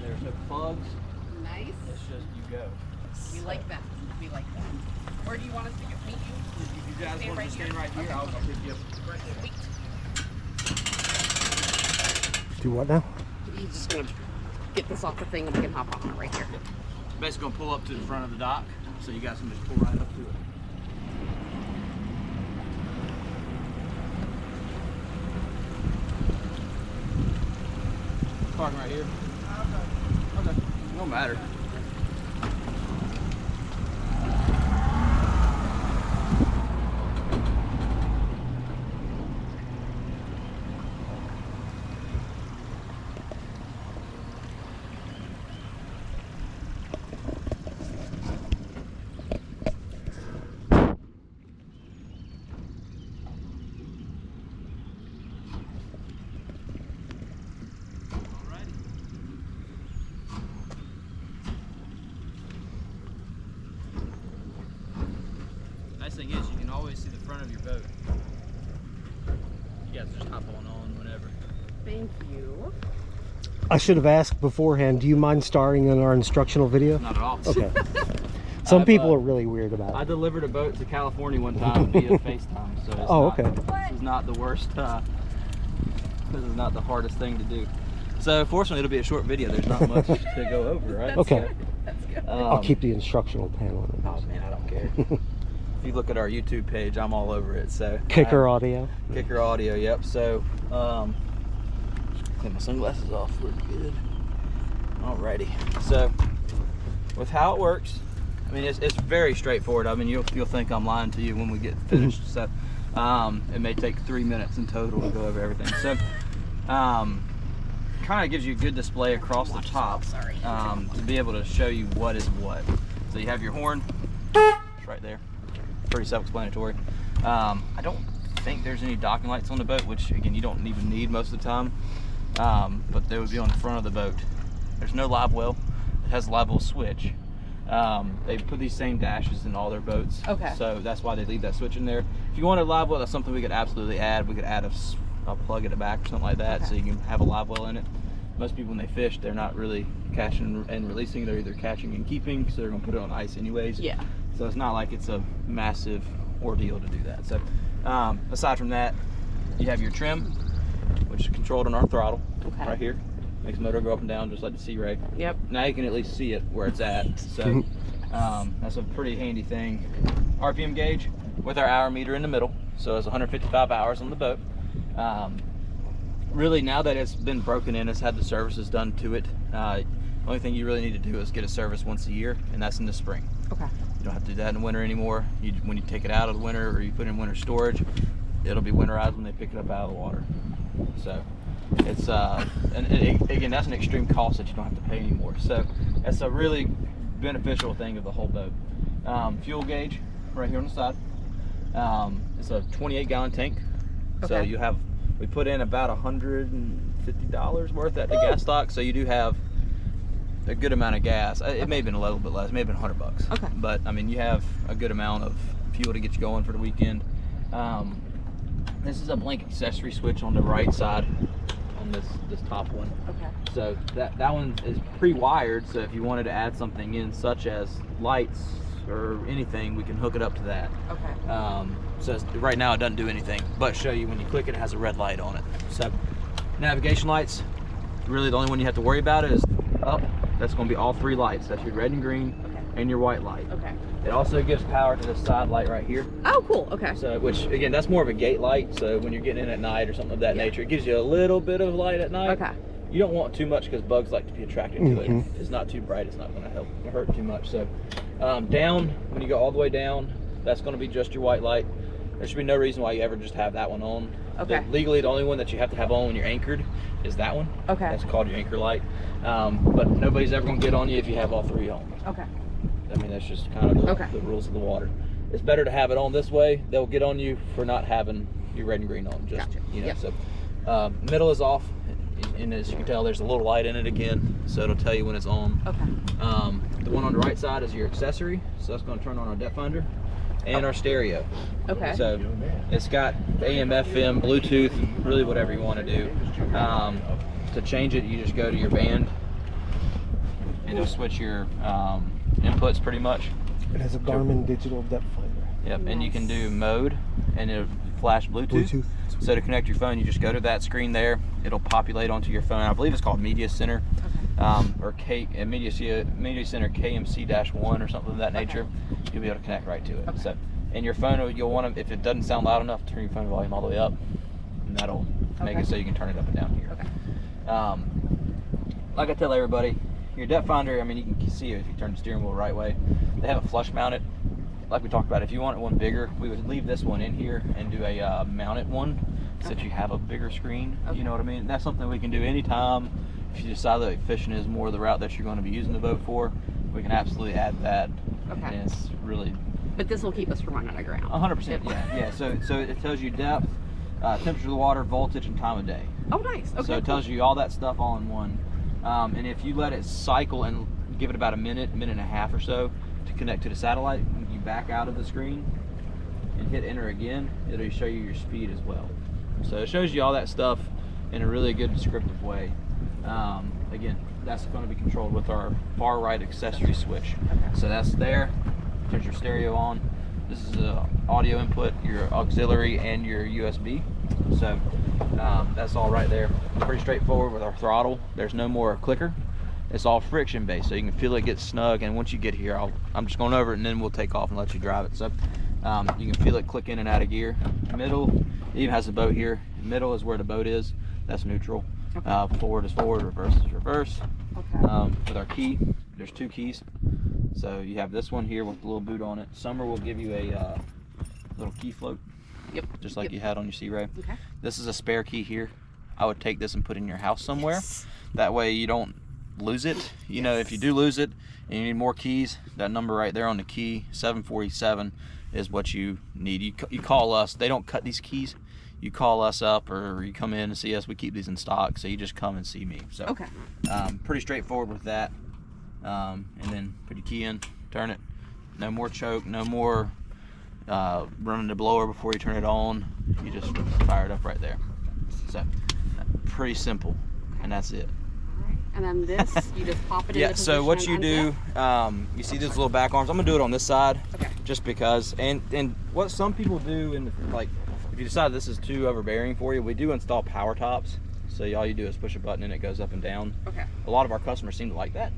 There's no plugs. Nice. It's just you go. We like that. We like that. Where do you want us to meet you? If you guys want to stand right here, okay. I'll pick you up right there. Sweet. Do what now? He's just gonna get this off the thing and we can hop on it right here. Basically gonna pull up to the front of the dock, so you guys can just pull right up to it. Parking right here. Okay. No matter. Nice thing is you can always see the front of your boat. You guys just hop on whenever. Thank you. I should have asked beforehand, do you mind starring in our instructional video? Not at all. Okay. Some people are really weird about I it. delivered a boat to California one time via FaceTime, so it's Okay. This is not the worst. This is not the hardest thing to do. So fortunately, it'll be a short video. There's not much to go over, right? Okay. That's good. I'll keep the instructional panel in Oh man, I don't care. If you look at our YouTube page, I'm all over it. So Kicker audio. Kicker audio, yep. So clean my sunglasses off. We're good. Alrighty. So with how it works, I mean it's very straightforward. I mean you'll think I'm lying to you when we get finished. So it may take 3 minutes in total to go over everything. So kind of gives you a good display across the top to be able to show you what is what. So you have your horn. It's right there. Pretty self-explanatory. I don't think there's any docking lights on the boat, which again you don't even need most of the time, but they would be on the front of the boat. There's no live well. It has a live well switch. They put these same dashes in all their boats, Okay. so that's why they leave that switch in there. If you wanted a live well, that's something we could absolutely add. We could add a plug at the back or something like that, so you can have a live well in it. Most people when they fish, they're not really catching and releasing, they're either catching and keeping, so they're gonna put it on ice anyways. Yeah. So it's not like it's a massive ordeal to do that. So aside from that, you have your trim, which is controlled on our throttle, right here. Makes the motor go up and down just like the Sea Ray. Yep. Now you can at least see it where it's at. So that's a pretty handy thing. RPM gauge with our hour meter in the middle. So it's 155 hours on the boat. Really, now that it's been broken in, it's had the services done to it. Only thing you really need to do is get a service once a year, and that's in the spring. Okay. You don't have to do that in the winter anymore. When you take it out of the winter or you put it in winter storage, it'll be winterized when they pick it up out of the water. So it's again, that's an extreme cost that you don't have to pay anymore. So that's a really beneficial thing of the whole boat. Fuel gauge right here on the side. It's a 28-gallon tank. So we put in about $150 worth at the gas stock. So you do have a good amount of gas. It may have been a little bit less, it may have been $100. Okay. But I mean, you have a good amount of fuel to get you going for the weekend. This is a blank accessory switch on the right side on this top one. Okay. So that one is pre-wired, so if you wanted to add something in, such as lights or anything, we can hook it up to that. Okay. So right now it doesn't do anything, but show you when you click it, it has a red light on it. So navigation lights, really the only one you have to worry about is up. That's going to be all 3 lights. That's your red and green and your white light. Okay. It also gives power to the side light right here. Oh, cool. Okay. So, which again, that's more of a gate light. So when you're getting in at night or something of that nature, it gives you a little bit of light at night. Okay. You don't want too much because bugs like to be attracted to it. It's not too bright. It's not going to hurt too much. So down, when you go all the way down, that's going to be just your white light. There should be no reason why you ever just have that one on. Okay. Legally, the only one that you have to have on when you're anchored is that one. Okay. That's called your anchor light. But nobody's ever going to get on you if you have all 3 on. Okay. I mean, that's just kind of the rules of the water. It's better to have it on this way. They'll get on you for not having your red and green on. Just, Gotcha. you know, Yep. So middle is off, and as you can tell, there's a little light in it again, so it'll tell you when it's on. Okay. The one on the right side is your accessory, so that's going to turn on our depth finder and our stereo. Okay. So it's got AM, FM, Bluetooth, really whatever you want to do. To change it, you just go to your band and it'll switch your inputs pretty much. It has a Garmin digital depth finder. Yep, Nice. and you can do mode, and it'll flash Bluetooth. So to connect your phone, you just go to that screen there. It'll populate onto your phone. I believe it's called Media Center, or Media Center KMC-1 or something of that nature. You'll be able to connect right to it. So, and your phone, you'll want to, if it doesn't sound loud enough, turn your phone volume all the way up, and that'll make it so you can turn it up and down here. Like I tell everybody, your depth finder, I mean, you can see it if you turn the steering wheel the right way. They have it flush mounted. Like we talked about, if you want one bigger, we would leave this one in here and do a mounted one so that you have a bigger screen. You know what I mean? That's something we can do anytime. If you decide that fishing is more the route that you're going to be using the boat for, we can absolutely add that. And it's really... But this will keep us from running aground. 100%, yeah. So it tells you depth, temperature of the water, voltage, and time of day. Oh, nice. Okay. So it tells you all that stuff all in one. And if you let it cycle and give it about a minute and a half or so to connect to the satellite, you back out of the screen and hit enter again, it'll show you your speed as well. So it shows you all that stuff in a really good descriptive way. Again, that's going to be controlled with our far right accessory switch. So that's there, turns your stereo on. This is the audio input, your auxiliary, and your USB. So that's all right there. Pretty straightforward with our throttle. There's no more clicker. It's all friction based, so you can feel it get snug. And once you get here, I'm just going over it, and then we'll take off and let you drive it. So you can feel it click in and out of gear. Middle, it even has the boat here. Middle is where the boat is. That's neutral. Forward is forward, reverse is reverse. With our key, there's 2 keys. So you have this one here with the little boot on it. Summer will give you a little key float. Just like you had on your Sea Ray. This is a spare key here. I would take this and put it in your house somewhere. That way you don't lose it. You know, if you do lose it and you need more keys, that number right there on the key, 747, is what you need. You call us. They don't cut these keys. You call us up, or you come in and see us. We keep these in stock, so you just come and see me. So pretty straightforward with that. And then put your key in, turn it. No more choke, no more running the blower before you turn it on. You just fire it up right there. So pretty simple, and that's it. And then this, you just pop it in. So what you do, you see these little back arms. I'm gonna do it on this side, just because. And what some people do, like, if you decide this is too overbearing for you, we do install power tops. So all you do is push a button and it goes up and down. A lot of our customers seem to like that,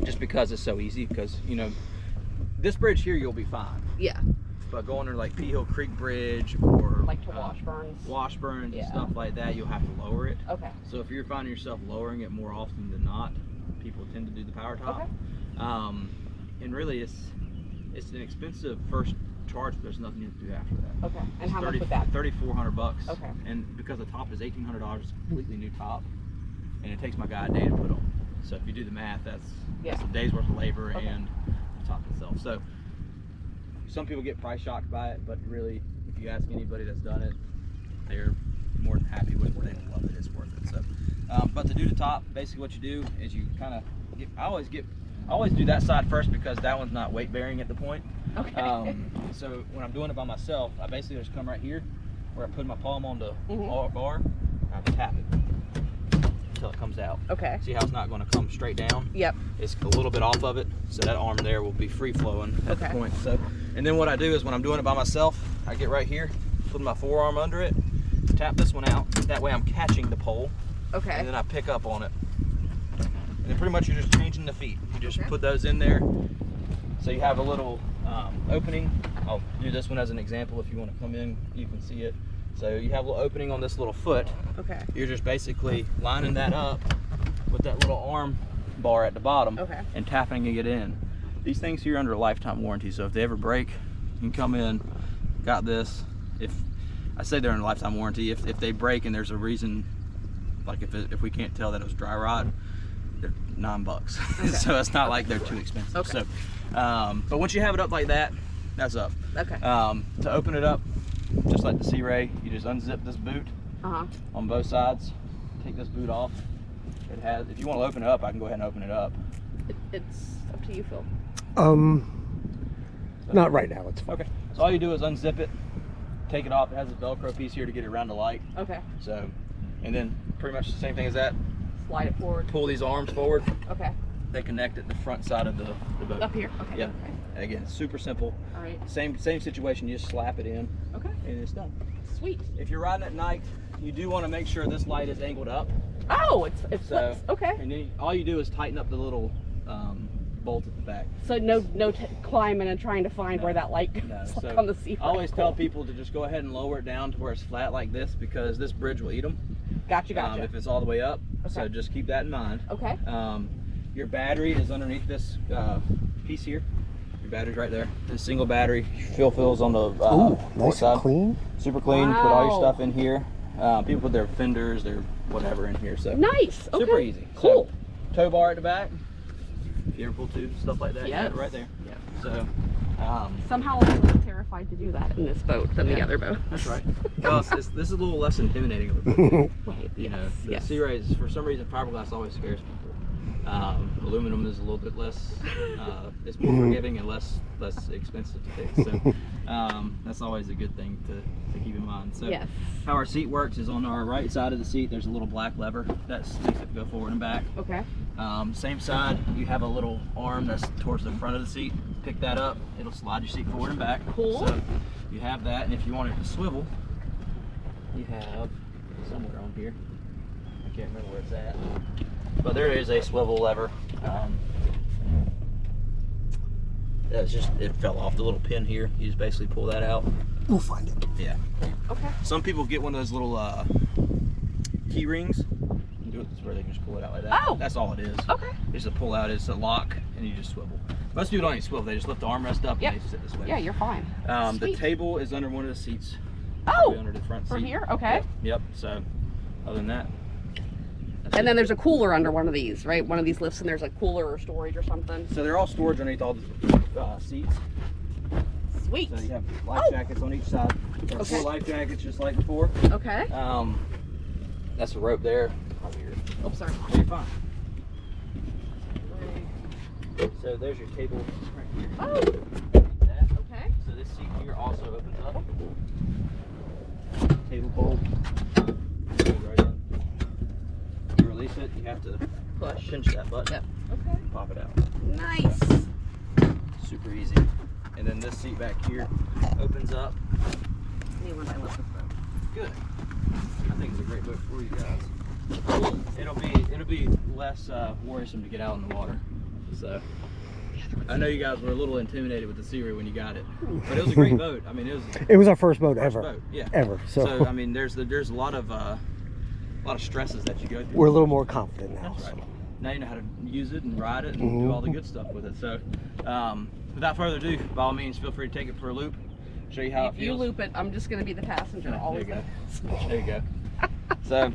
just because it's so easy. Because you know, this bridge here you'll be fine. But going to like Pea Hill Creek Bridge, or like to Washburns and stuff like that, you'll have to lower it. So if you're finding yourself lowering it more often than not, people tend to do the power top. And really, it's an expensive first charge, but there's nothing you have to do after that. And how much would that? $3,400. And because the top is $1,800, it's a completely new top, and it takes my guy a day to put on. So if you do the math, that's a day's worth of labor and the top itself. So some people get price shocked by it, but really, if you ask anybody that's done it, they're more than happy with it. They love it. It's worth it. So, but to do the top, basically what you do is you kind of get. I always do that side first, because that one's not weight bearing at the point. So when I'm doing it by myself, I basically just come right here, where I put my palm on the bar, and I tap it until it comes out. See how it's not going to come straight down? It's a little bit off of it, so that arm there will be free flowing at the point. So, and then what I do is when I'm doing it by myself, I get right here, put my forearm under it, tap this one out. That way I'm catching the pole. And then I pick up on it. And then pretty much you're just changing the feet. You just put those in there. So you have a little opening. I'll do this one as an example. If you want to come in, you can see it. So you have a little opening on this little foot. You're just basically lining that up with that little arm bar at the bottom and tapping it in. These things here are under a lifetime warranty, so if they ever break, you can come in, got this. If I say they're in a lifetime warranty, if they break and there's a reason, like if we can't tell that it was dry rot, they're $9. So it's not like they're too expensive. So, but once you have it up like that, that's up. To open it up, just like the Sea Ray, you just unzip this boot on both sides. Take this boot off. It has. If you want to open it up, I can go ahead and open it up. It's up to you, Phil. Not right now. It's fine. So all you do is unzip it, take it off. It has a Velcro piece here to get it around the light. So, and then pretty much the same thing as that. slide it forward. pull these arms forward. Okay. They connect at the front side of the boat. Up here? Okay. Yeah. Okay. Again, super simple. All right. Same situation. You just slap it in, Okay. and it's done. Sweet. If you're riding at night, you do want to make sure this light is angled up. Oh, it So, flips. Okay. And then all you do is tighten up the little bolt at the back. So no climbing and trying to find No. where that light No, goes so on the sea. I always tell people to just go ahead and lower it down to where it's flat like this, because this bridge will eat them. Gotcha. If it's all the way up. Okay. So just keep that in mind. Okay. Your battery is underneath this piece here. Your battery's right there. The single battery. Fuel fills on the Ooh, port nice side. and clean. Super clean. Put all your Wow. stuff in here. People put their fenders, their whatever in here. So Nice. Okay. super easy. Cool. So, tow bar at the back. If you ever pull tube, stuff like that, you got Yes. it right there. Yep. So Somehow I'm less terrified to do that in this boat than the Yeah. other boat. that's right. Well, this is a little less intimidating of a boat. Right. You know, the yes. Sea Rays, for some reason, fiberglass always scares people. Aluminum is a little bit less, it's more forgiving and less expensive to fix. So that's always a good thing to keep in mind. So Yes. how our seat works is on our right side of the seat, there's a little black lever that makes it go forward and back. Okay. Same side, you have a little arm that's towards the front of the seat. Pick that up, it'll slide your seat forward and back. Cool. So you have that, and if you want it to swivel, you have somewhere on here. I can't remember where it's at, but there is a swivel lever. It fell off the little pin here. You just basically pull that out. We'll find it. Yeah. Okay. Some people get one of those little key rings. Do it where they can just pull it out like that. Oh. That's all it is. Okay. It's a pull out. It's a lock, and you just swivel. Most people don't even swivel. They just lift the armrest up Yep. and they sit this way. Yeah, you're fine. The Sweet. table is under one of the seats. Oh. Probably under the front From seat. here? Okay. Yep. So, other than that. that's And it. then there's a cooler under one of these, right? One of these lifts, and there's a cooler or storage or something. So they're all storage underneath all the seats. Sweet. So you have life Oh. jackets on each side. There are Okay. 4 life jackets just like before. Okay. That's a rope there. Over here. Oh, sorry. No, you're fine. So there's your table right here. Oh. That. Okay. So this seat here also opens up. Table pole. Goes right in. You release it, you have to Push. pinch that button. Yep. Okay. Pop it out. Nice. Super easy. And then this seat back here opens up. Leland, I love this boat. Good. I think it's a great boat for you guys. It'll be less worrisome to get out in the water. So I know you guys were a little intimidated with the Sea Ray when you got it, but it was a great boat. I mean, It was our first boat first ever. boat, yeah. Ever. So, I mean, there's a lot of stresses that you go through. we're a little more confident now. That's right. So. Now you know how to use it and ride it and do all the good stuff with it. So without further ado, by all means, feel free to take it for a loop. Show you how If it you feels. loop it, I'm just going to be the passenger. Yeah, Always. there you go. There you go. So,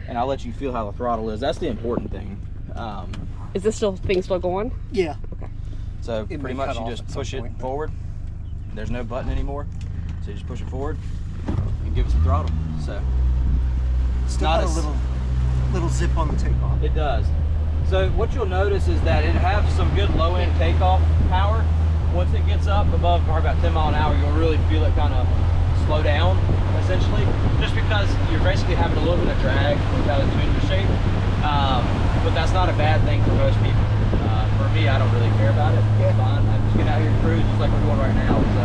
and I'll let you feel how the throttle is. That's the important thing. Is this thing still going? Yeah. So It pretty may much cut you off just at some push it point. forward. There's no button anymore. So you just push it forward and give it some throttle. So Still not got a as- little zip on the takeoff. it does. So what you'll notice is that it has some good low end takeoff power. Once it gets up above probably about 10 mile an hour, you'll really feel it kind of slow down, essentially, just because you're basically having a little bit of drag with how it's doing your shape. But that's not a bad thing for most people. For me, I don't really care about it. It's fine. I'm just getting out here and cruise just like we're doing right now. So